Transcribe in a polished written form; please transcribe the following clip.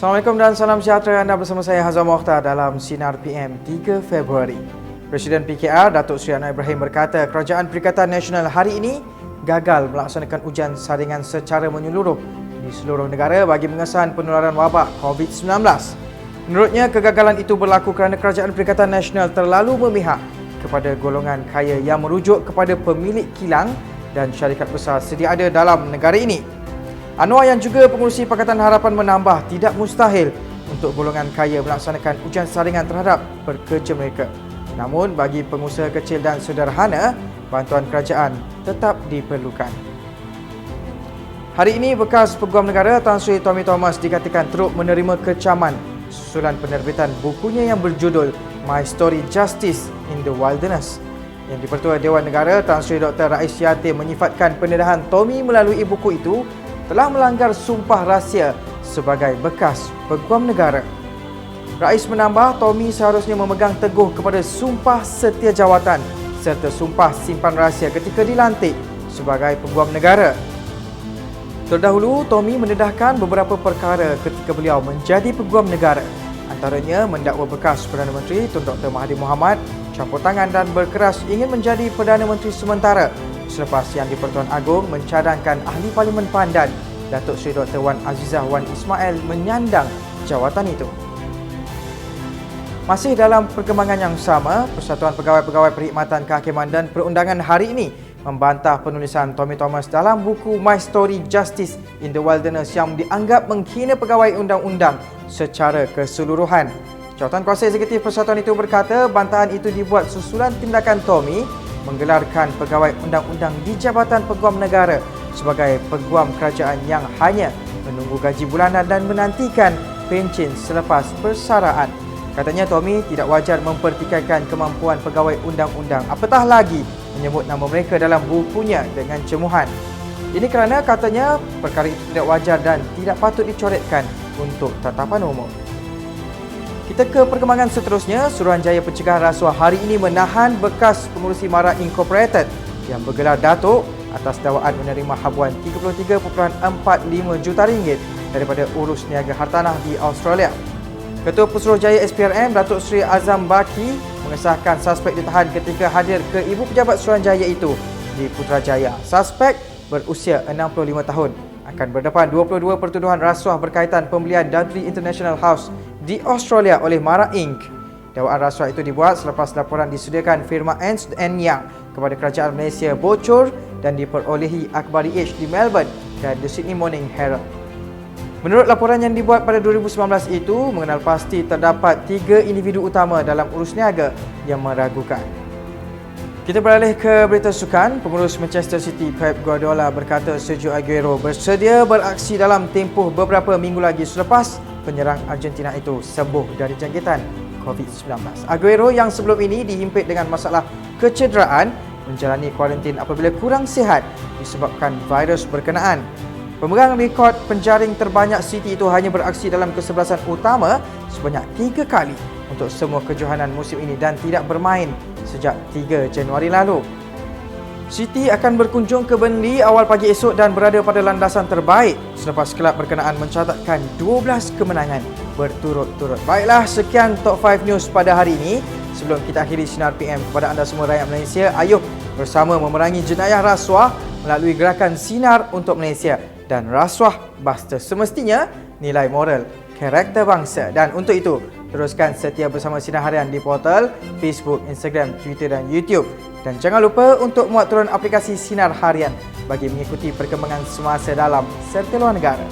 Assalamualaikum dan salam sejahtera. Anda bersama saya Hazam Mokhtar dalam Sinar PM 3 Februari. Presiden PKR Datuk Seri Anwar Ibrahim berkata Kerajaan Perikatan Nasional hari ini gagal melaksanakan ujian saringan secara menyeluruh di seluruh negara bagi mengesan penularan wabak COVID-19. Menurutnya, kegagalan itu berlaku kerana Kerajaan Perikatan Nasional terlalu memihak kepada golongan kaya yang merujuk kepada pemilik kilang dan syarikat besar sedia ada dalam negara ini. Anwar yang juga pengurusi Pakatan Harapan menambah tidak mustahil untuk golongan kaya melaksanakan ujian saringan terhadap pekerja mereka. Namun bagi pengusaha kecil dan sederhana, bantuan kerajaan tetap diperlukan. Hari ini bekas Peguam Negara Tan Sri Tommy Thomas dikatakan teruk menerima kecaman susulan penerbitan bukunya yang berjudul My Story Justice in the Wilderness. Yang di-Pertua Dewan Negara Tan Sri Dr. Rais Yatim menyifatkan pendedahan Tommy melalui buku itu telah melanggar sumpah rahsia sebagai bekas Peguam Negara. Rais menambah Tommy seharusnya memegang teguh kepada sumpah setia jawatan serta sumpah simpan rahsia ketika dilantik sebagai Peguam Negara. Terdahulu, Tommy mendedahkan beberapa perkara ketika beliau menjadi Peguam Negara. Antaranya mendakwa bekas Perdana Menteri Tun Dr. Mahathir Mohamad campur tangan dan berkeras ingin menjadi Perdana Menteri sementara selepas Yang di-Pertuan Agong mencadangkan Ahli Parlimen Pandan Datuk Seri Dr. Wan Azizah Wan Ismail menyandang jawatan itu. Masih dalam perkembangan yang sama, Persatuan Pegawai-Pegawai Perkhidmatan Kehakiman dan Perundangan hari ini membantah penulisan Tommy Thomas dalam buku My Story Justice in the Wilderness yang dianggap menghina pegawai undang-undang secara keseluruhan. Jawatankuasa Eksekutif Persatuan itu berkata bantahan itu dibuat susulan tindakan Tommy menggelarkan pegawai undang-undang di Jabatan Peguam Negara sebagai peguam kerajaan yang hanya menunggu gaji bulanan dan menantikan pencen selepas persaraan. Katanya Tommy tidak wajar mempertikaikan kemampuan pegawai undang-undang, apatah lagi menyebut nama mereka dalam bukunya dengan cemuhan. Ini kerana katanya perkara itu tidak wajar dan tidak patut dicoretkan untuk tatapan umum. Kita ke perkembangan seterusnya. Suruhanjaya Pencegahan Rasuah hari ini menahan bekas pengurusi Mara Incorporated yang bergelar Datuk atas dakwaan menerima habuan RM33.45 juta daripada urus niaga hartanah di Australia. Ketua Pusuruhanjaya SPRM Datuk Seri Azam Baki mengesahkan suspek ditahan ketika hadir ke Ibu Pejabat Suruhanjaya itu di Putrajaya. Suspek berusia 65 tahun akan berdepan 22 pertuduhan rasuah berkaitan pembelian Dudley International House di Australia oleh Mara Inc. Dakwaan rasuah itu dibuat selepas laporan disediakan firma Ernst & Young kepada Kerajaan Malaysia bocor dan diperolehi Akhbari Age di Melbourne dan The Sydney Morning Herald. Menurut laporan yang dibuat pada 2019 itu, mengenal pasti terdapat 3 individu utama dalam urus niaga yang meragukan. Kita beralih ke berita sukan. Pengurus Manchester City Pep Guardiola berkata Sergio Aguero bersedia beraksi dalam tempoh beberapa minggu lagi selepas penyerang Argentina itu sembuh dari jangkitan COVID-19. Aguero yang sebelum ini dihimpit dengan masalah kecederaan menjalani kuarantin apabila kurang sihat disebabkan virus berkenaan. Pemegang rekod penjaring terbanyak City itu hanya beraksi dalam kesebelasan utama sebanyak 3 kali untuk semua kejohanan musim ini dan tidak bermain sejak 3 Januari lalu. City akan berkunjung ke Burnley awal pagi esok dan berada pada landasan terbaik selepas kelab berkenaan mencatatkan 12 kemenangan berturut-turut. Baiklah, sekian Top 5 News pada hari ini. Sebelum kita akhiri Sinar PM, kepada anda semua rakyat Malaysia, ayuh bersama memerangi jenayah rasuah melalui gerakan Sinar untuk Malaysia. Dan rasuah buster semestinya nilai moral karakter bangsa. Dan untuk itu, teruskan setia bersama Sinar Harian di portal Facebook, Instagram, Twitter dan YouTube. Dan jangan lupa untuk muat turun aplikasi Sinar Harian bagi mengikuti perkembangan semasa dalam serta luar negara.